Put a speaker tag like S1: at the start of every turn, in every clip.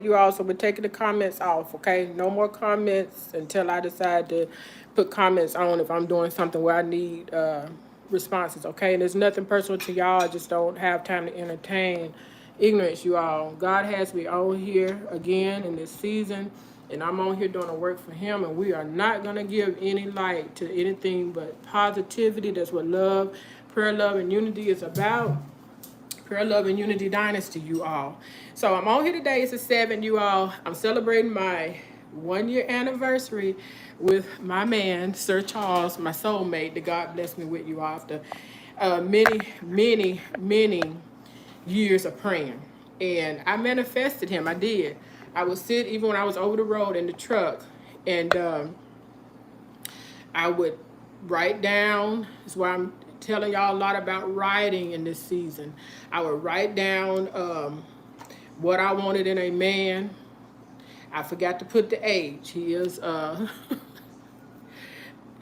S1: You also been taking the comments off, okay? No more comments until I decide to put comments on if I'm doing something where I need responses, okay? And there's nothing personal to y'all. I just don't have time to entertain ignorance, you all. God has me on here again in this season, and I'm on here doing the work for him, and we are not going to give any light to anything but positivity. That's what love, prayer, love, and unity is about. Prayer, love, and unity dynasty, you all. So I'm on here today. It's the 7th, you all. I'm celebrating my 1-year anniversary with my man, Sir Charles, my soulmate, that God blessed me with, you all, after many years of praying. And I manifested him. I did. I would sit, even when I was over the road in the truck, and I would write down. That's why I'm telling y'all a lot about writing in this season. I would write down what I wanted in a man. I forgot to put the age. He is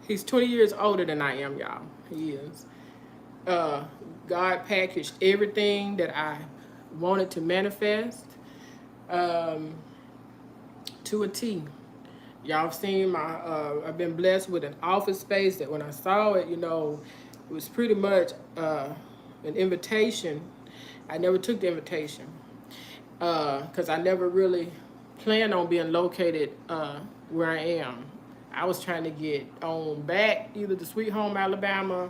S1: he's 20 years older than I am, y'all. He is. God packaged everything that I wanted to manifest to a T. Y'all have seen my, I've been blessed with an office space that when I saw it, you know, it was pretty much an invitation. I never took the invitation because I never really planned on being located where I am. I was trying to get on back either to Sweet Home, Alabama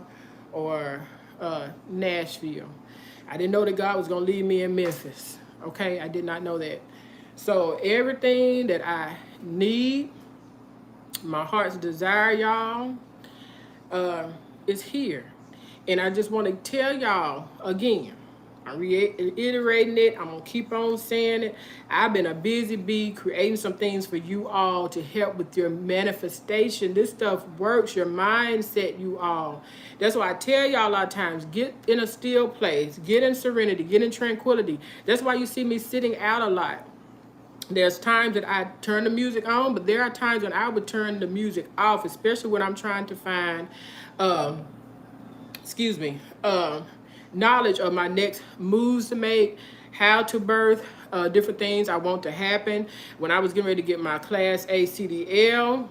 S1: or Nashville. I didn't know that God was going to leave me in Memphis. Okay, I did not know that. So everything that I need, my heart's desire, y'all, is here. And I just want to tell y'all again, I'm reiterating it. I'm going to keep on saying it. I've been a busy bee creating some things for you all to help with your manifestation. This stuff works, your mindset, you all. That's why I tell y'all a lot of times, get in a still place, get in serenity, get in tranquility. That's why you see me sitting out a lot. There's times that I turn the music on, but there are times when I would turn the music off, especially when I'm trying to find, knowledge of my next moves to make, how to birth, different things I want to happen. When I was getting ready to get my Class A CDL,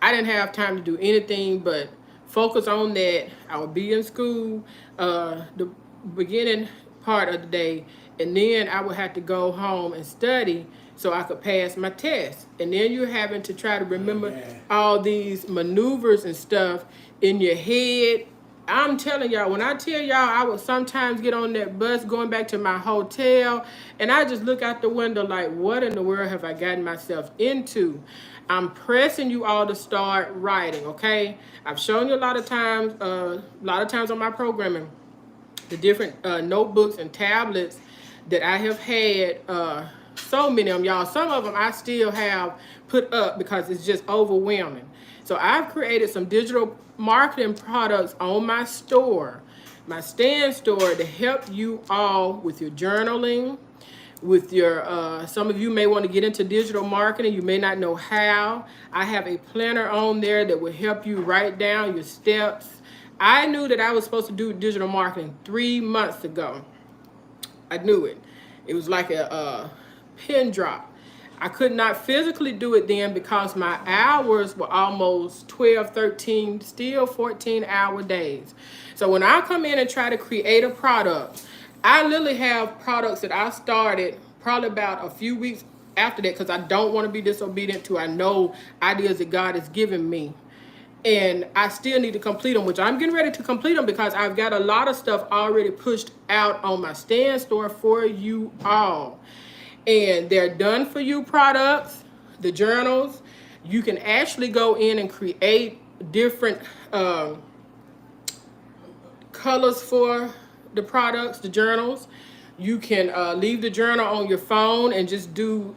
S1: I didn't have time to do anything but focus on that. I would be in school the beginning part of the day, and then I would have to go home and study so I could pass my test. And then you're having to try to remember all these maneuvers and stuff in your head. I'm telling y'all, when I tell y'all, I would sometimes get on that bus going back to my hotel, and I just look out the window like, what in the world have I gotten myself into? I'm pressing you all to start writing, okay? I've shown you a lot of times on my programming, the different notebooks and tablets that I have had, so many of them, y'all. Some of them I still have put up because it's just overwhelming. So I've created some digital marketing products on my store, my stand store, to help you all with your journaling, with your, some of you may want to get into digital marketing. You may not know how. I have a planner on there that will help you write down your steps. I knew that I was supposed to do digital marketing 3 months ago. I knew it. It was like a pin drop. I could not physically do it then because my hours were almost 12, 13, still 14-hour days. So when I come in and try to create a product, I literally have products that I started probably about a few weeks after that because I don't want to be disobedient to, I know, ideas that God has given me. And I still need to complete them, which I'm getting ready to complete them because I've got a lot of stuff already pushed out on my stand store for you all. And they're done for you products, the journals. You can actually go in and create different colors for the products, the journals. You can leave the journal on your phone and just do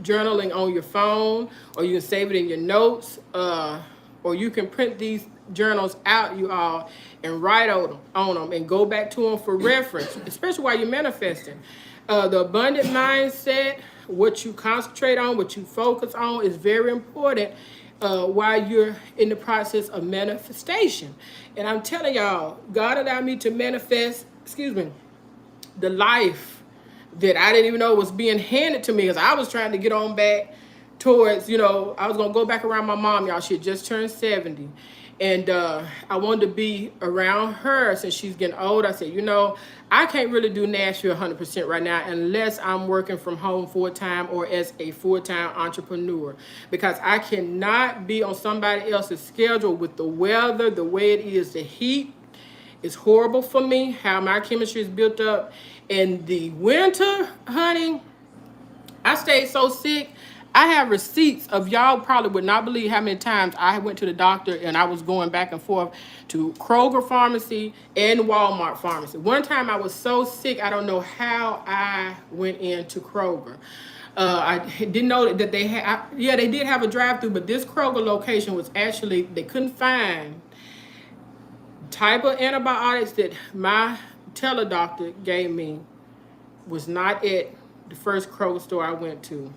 S1: journaling on your phone, or you can save it in your notes, or you can print these journals out, you all, and write on them and go back to them for reference, especially while you're manifesting. The abundant mindset, what you concentrate on, what you focus on, is very important while you're in the process of manifestation. And I'm telling y'all, God allowed me to manifest, the life that I didn't even know was being handed to me, because I was trying to get on back towards, you know, I was going to go back around my mom, y'all. She had just turned 70. And I wanted to be around her since she's getting old. I said, you know, I can't really do Nashville 100% right now unless I'm working from home full-time or as a full-time entrepreneur, because I cannot be on somebody else's schedule with the weather, the way it is, the heat. It's horrible for me, how my chemistry is built up. In the winter, honey, I stayed so sick. I have receipts of, y'all probably would not believe how many times I went to the doctor and I was going back and forth to Kroger pharmacy and Walmart pharmacy. One time I was so sick, I don't know how I went into Kroger. I didn't know that they had, yeah, they did have a drive-through, but this Kroger location was actually, they couldn't find type of antibiotics that my teledoctor gave me was not at the first Kroger store I went to.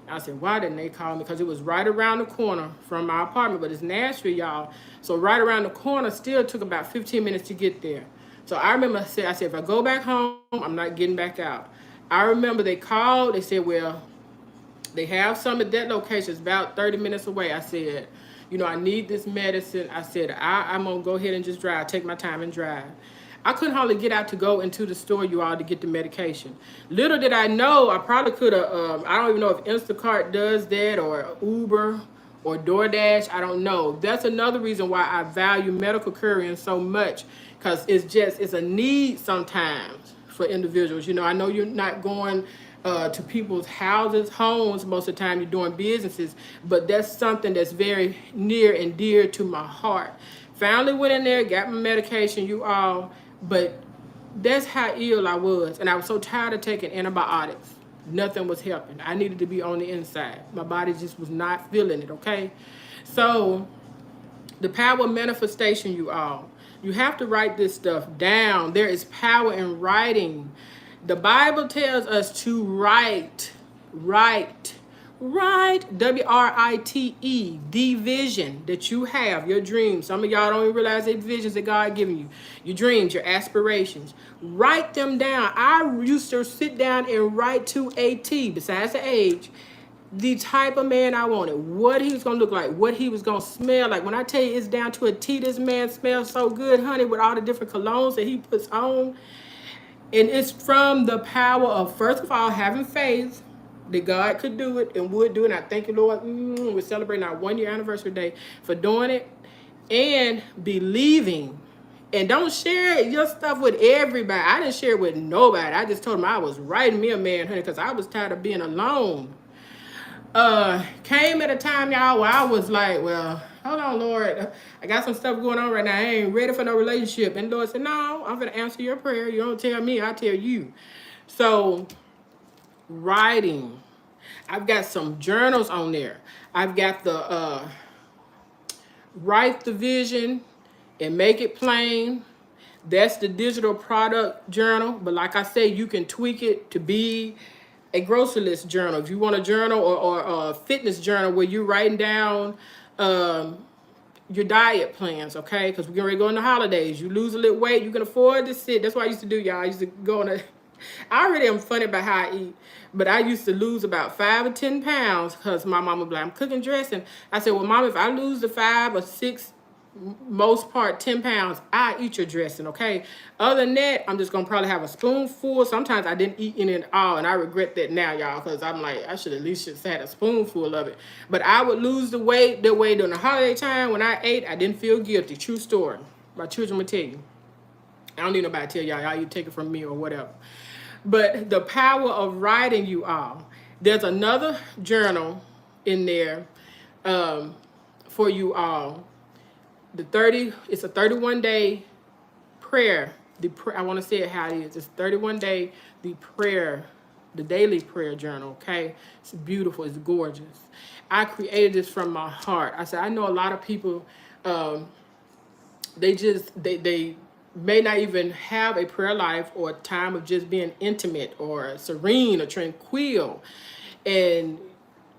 S1: I said, why didn't they call me? Because it was right around the corner from my apartment, but it's Nashville, y'all. So right around the corner still took about 15 minutes to get there. So I remember I said, if I go back home, I'm not getting back out. I remember they called, they said, well, they have some at that location. It's about 30 minutes away. I said, you know, I need this medicine. I said, I'm going to go ahead and just drive, take my time and drive. I couldn't hardly get out to go into the store, you all, to get the medication. Little did I know, I probably could have, I don't even know if Instacart does that, or Uber or DoorDash. I don't know. That's another reason why I value medical couriering so much, because it's a need sometimes for individuals. You know, I know you're not going to people's houses, homes, most of the time you're doing businesses, but that's something that's very near and dear to my heart. Finally went in there, got my medication, you all. But that's how ill I was. And I was so tired of taking antibiotics. Nothing was helping. I needed to be on the inside. My body just was not feeling it, okay? So the power of manifestation, you all. You have to write this stuff down. There is power in writing. The Bible tells us to write, W-R-I-T-E, the vision that you have, your dreams. Some of y'all don't even realize the visions that God given you. Your dreams, your aspirations. Write them down. I used to sit down and write to a T, besides the age, the type of man I wanted, what he was going to look like, what he was going to smell like. When I tell you it's down to a T, this man smells so good, honey, with all the different colognes that he puts on. And it's from the power of, first of all, having faith that God could do it and would do it. And I thank you, Lord. We're celebrating our 1-year anniversary day for doing it. And believing. And don't share your stuff with everybody. I didn't share it with nobody. I just told them I was writing me a man, honey, because I was tired of being alone. Came at a time, y'all, where I was like, well, hold on, Lord. I got some stuff going on right now. I ain't ready for no relationship. And the Lord said, no, I'm going to answer your prayer. You don't tell me, I tell you. So, writing. I've got some journals on there. I've got the write the vision and make it plain. That's the digital product journal. But like I say, you can tweak it to be a grocery list journal. If you want a journal or a fitness journal where you're writing down your diet plans, okay? Because we're going to go in the holidays. You lose a little weight, you can afford to sit. That's what I used to do, y'all. I used to go on I already am funny about how I eat, but I used to lose about 5 or 10 pounds because my mama would be like, I'm cooking dressing. I said, well, Mom, if I lose the 5 or 6, most part 10 pounds, I eat your dressing, okay? Other than that, I'm just gonna probably have a spoonful. Sometimes I didn't eat any at all, and I regret that now, y'all, because I'm like, I should at least just had a spoonful of it. But I would lose the weight during the holiday time. When I ate, I didn't feel guilty. True story. My children would tell you. I don't need nobody to tell y'all. You take it from me or whatever. But the power of writing, you all. There's another journal in there for you all. It's a 31-day prayer. I want to say it how it is. It's 31-day, the daily prayer journal, okay? It's beautiful. It's gorgeous. I created this from my heart. I said, I know a lot of people, they may not even have a prayer life or a time of just being intimate or serene or tranquil. And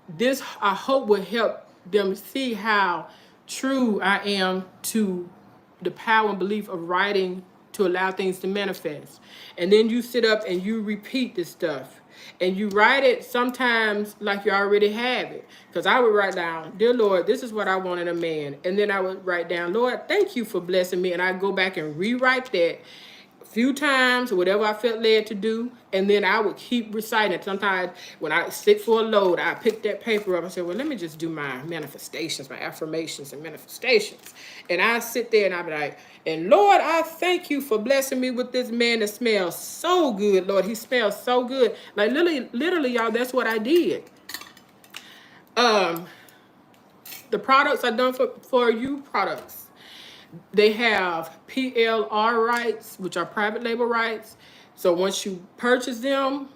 S1: this, I hope, will help them see how true I am to the power and belief of writing to allow things to manifest. And then you sit up and you repeat this stuff. And you write it sometimes like you already have it. Because I would write down, dear Lord, this is what I want in a man. And then I would write down, Lord, thank you for blessing me. And I go back and rewrite that few times, whatever I felt led to do, and then I would keep reciting it. Sometimes when I sit for a load, I pick that paper up and say, well, let me just do my manifestations, my affirmations and manifestations. And I sit there and I be like, and Lord, I thank you for blessing me with this man that smells so good, Lord. He smells so good. Like literally, y'all, that's what I did. The products are done for you products. They have PLR rights, which are private label rights. So once you purchase them,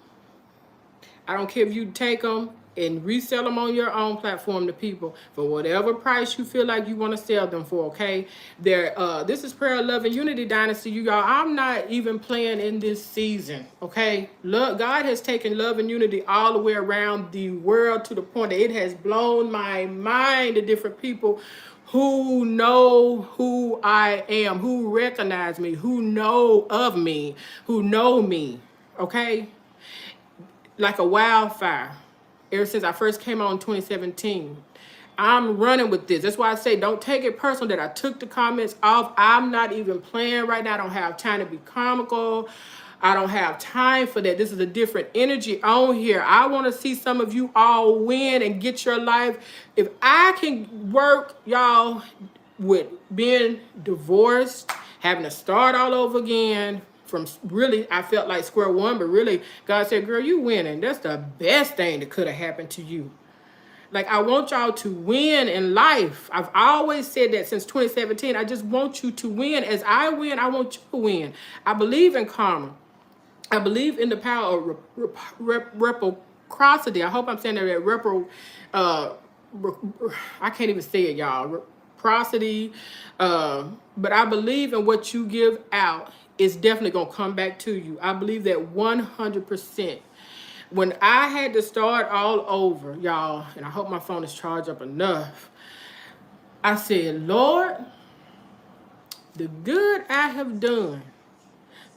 S1: I don't care if you take them and resell them on your own platform to people for whatever price you feel like you want to sell them for, okay? This is Prayer, Love, and Unity Dynasty, you y'all. I'm not even playing in this season, okay? God has taken love and unity all the way around the world to the point that it has blown my mind to different people who know who I am, who recognize me, who know of me, who know me, okay? Like a wildfire. Ever since I first came on in 2017. I'm running with this. That's why I say don't take it personal that I took the comments off. I'm not even playing right now. I don't have time to be comical. I don't have time for that. This is a different energy on here. I want to see some of you all win and get your life. If I can work, y'all, with being divorced, having to start all over again, from really, I felt like square one, but really, God said, girl, you winning. That's the best thing that could have happened to you. Like, I want y'all to win in life. I've always said that since 2017. I just want you to win. As I win, I want you to win. I believe in karma. I believe in the power of reciprocity. I hope I'm saying that I can't even say it, y'all. Reciprocity. But I believe in what you give out is definitely going to come back to you. I believe that 100%. When I had to start all over, y'all, and I hope my phone is charged up enough, I said, Lord, the good I have done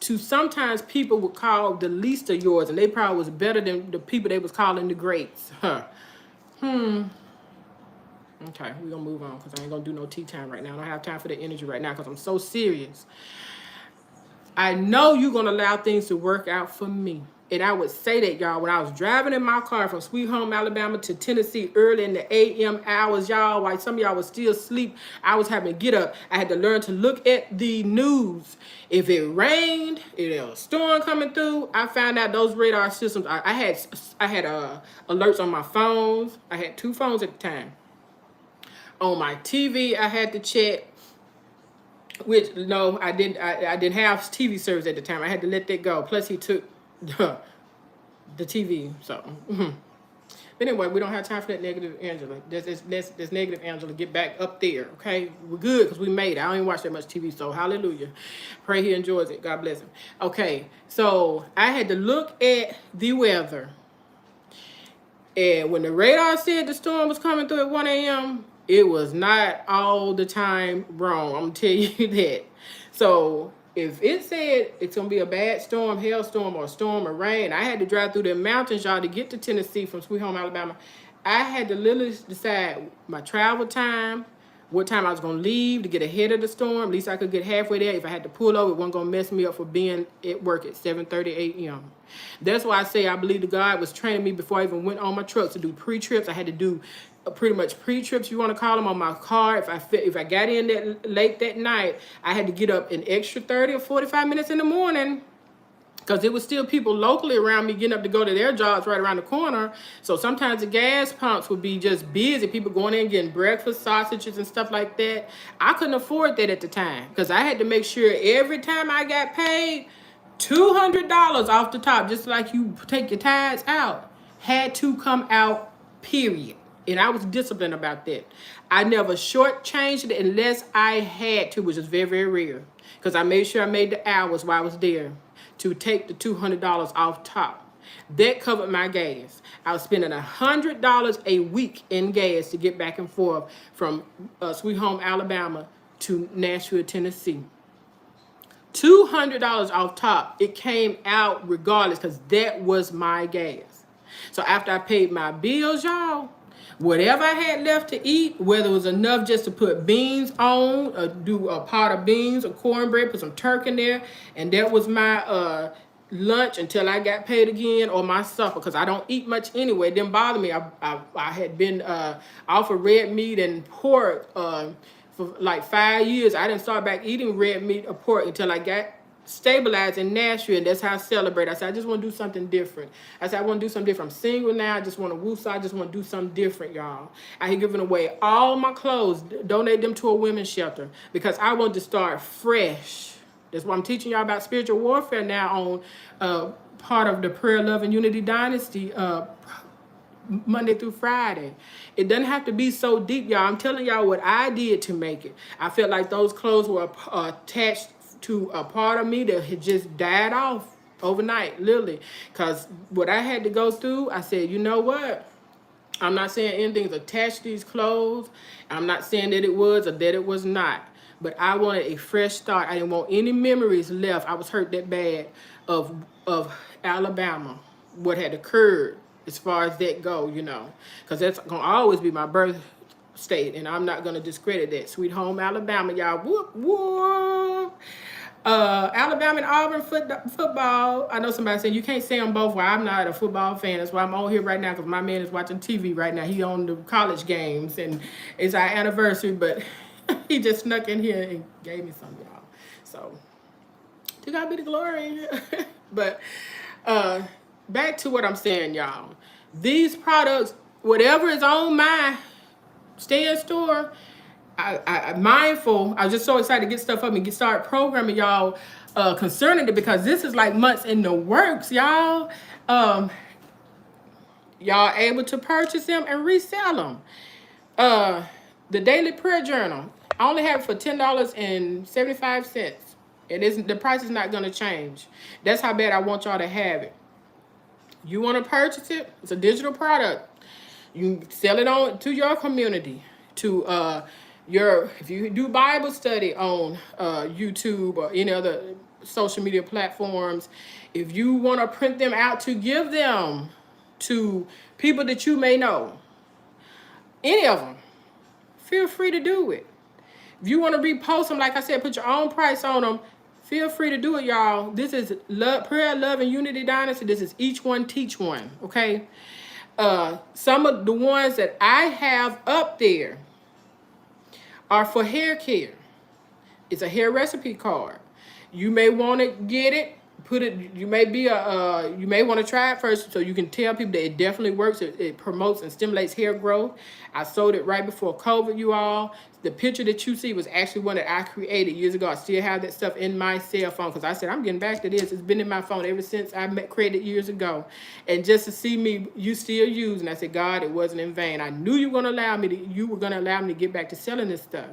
S1: to sometimes people would call the least of yours, and they probably was better than the people they was calling the greats. Okay, we're going to move on because I ain't going to do no tea time right now. I don't have time for the energy right now because I'm so serious. I know you're going to allow things to work out for me. And I would say that, y'all, when I was driving in my car from Sweet Home, Alabama to Tennessee early in the a.m. hours, y'all, while some of y'all was still asleep, I was having to get up. I had to learn to look at the news. If it rained, if there was a storm coming through, I found out those radar systems, I had alerts on my phones. I had 2 phones at the time. On my TV, I had to check. Which, no, I didn't have TV service at the time. I had to let that go. Plus, he took the TV. So, But anyway, we don't have time for that negative Angela. That's negative Angela. Get back up there, okay? We're good because we made it. I don't even watch that much TV, so hallelujah. Pray he enjoys it. God bless him. Okay, so I had to look at the weather. And when the radar said the storm was coming through at 1 a.m., it was not all the time wrong. I'm going to tell you that. So if it said it's going to be a bad storm, hailstorm, or a storm or rain, I had to drive through the mountains, y'all, to get to Tennessee from Sweet Home, Alabama. I had to literally decide my travel time, what time I was going to leave to get ahead of the storm. At least I could get halfway there. If I had to pull over, it wasn't going to mess me up for being at work at 7:30 a.m. That's why I say I believe the God was training me before I even went on my truck to do pre-trips. I had to do pretty much pre-trips, you want to call them, on my car. If I got in that late that night, I had to get up an extra 30 or 45 minutes in the morning because there was still people locally around me getting up to go to their jobs right around the corner. So sometimes the gas pumps would be just busy, people going in getting breakfast, sausages, and stuff like that. I couldn't afford that at the time because I had to make sure every time I got paid, $200 off the top, just like you take your tithes out, had to come out, period. And I was disciplined about that. I never shortchanged it unless I had to, which is very, very rare. Because I made sure I made the hours while I was there to take the $200 off top. That covered my gas. I was spending $100 a week in gas to get back and forth from Sweet Home, Alabama to Nashville, Tennessee. $200 off top. It came out regardless because that was my gas. So after I paid my bills, y'all, whatever I had left to eat, whether it was enough just to put beans on, or do a pot of beans or cornbread, put some turkey in there, and that was my lunch until I got paid again, or my supper, because I don't eat much anyway. It didn't bother me. I had been off of red meat and pork for like 5 years. I didn't start back eating red meat or pork until I got stabilized in Nashville, and that's how I celebrate. I said, I just want to do something different. I said, I want to do something different. I'm single now. I just want to woosah. I just want to do something different, y'all. I had given away all my clothes, donate them to a women's shelter, because I want to start fresh. That's why I'm teaching y'all about spiritual warfare now on part of the Prayer, Love, and Unity Dynasty Monday through Friday. It doesn't have to be so deep, y'all. I'm telling y'all what I did to make it. I felt like those clothes were attached to a part of me that had just died off overnight, literally. Because what I had to go through, I said, you know what? I'm not saying anything's attached to these clothes. I'm not saying that it was or that it was not. But I wanted a fresh start. I didn't want any memories left. I was hurt that bad of Alabama, what had occurred as far as that go, you know. Because that's going to always be my birth state, and I'm not going to discredit that. Sweet home Alabama, y'all. Whoop, whoop. Alabama and Auburn football. I know somebody said you can't say them both. Well, I'm not a football fan. That's why I'm on here right now, because my man is watching TV right now. He on the college games, and it's our anniversary, but he just snuck in here and gave me some, y'all. So, to God be the glory. But back to what I'm saying, y'all. These products, whatever is on my stay in store, I'm mindful. I was just so excited to get stuff up and start programming y'all concerning it, because this is like months in the works, y'all. Y'all able to purchase them and resell them. The Daily Prayer Journal, I only have it for $10.75. It isn't, the price is not going to change. That's how bad I want y'all to have it. You want to purchase it? It's a digital product. You sell it on to your community, to if you do Bible study on YouTube or any other social media platforms, if you want to print them out to give them to people that you may know, any of them, feel free to do it. If you want to repost them, like I said, put your own price on them, feel free to do it, y'all. This is Prayer, Love, and Unity Dynasty. This is each one teach one, okay? Some of the ones that I have up there are for hair care. It's a hair recipe card. You may want to get it, put it, you may want to try it first so you can tell people that it definitely works. It promotes and stimulates hair growth. I sold it right before COVID, you all. The picture that you see was actually one that I created years ago. I still have that stuff in my cell phone, because I said, I'm getting back to this. It's been in my phone ever since I created years ago. And just to see me, you still use, and I said, God, it wasn't in vain. I knew you were going to allow me to get back to selling this stuff.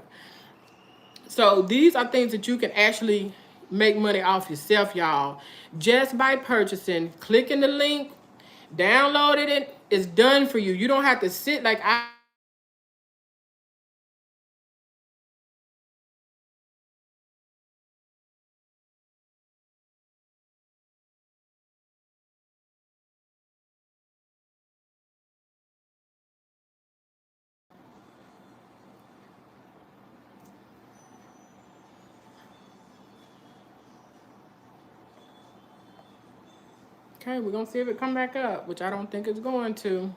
S1: So these are things that you can actually make money off yourself, y'all, just by purchasing, clicking the link, downloading it. It's done for you. You don't have to sit like I. Okay, we're gonna see if it come back up, which I don't think it's going to.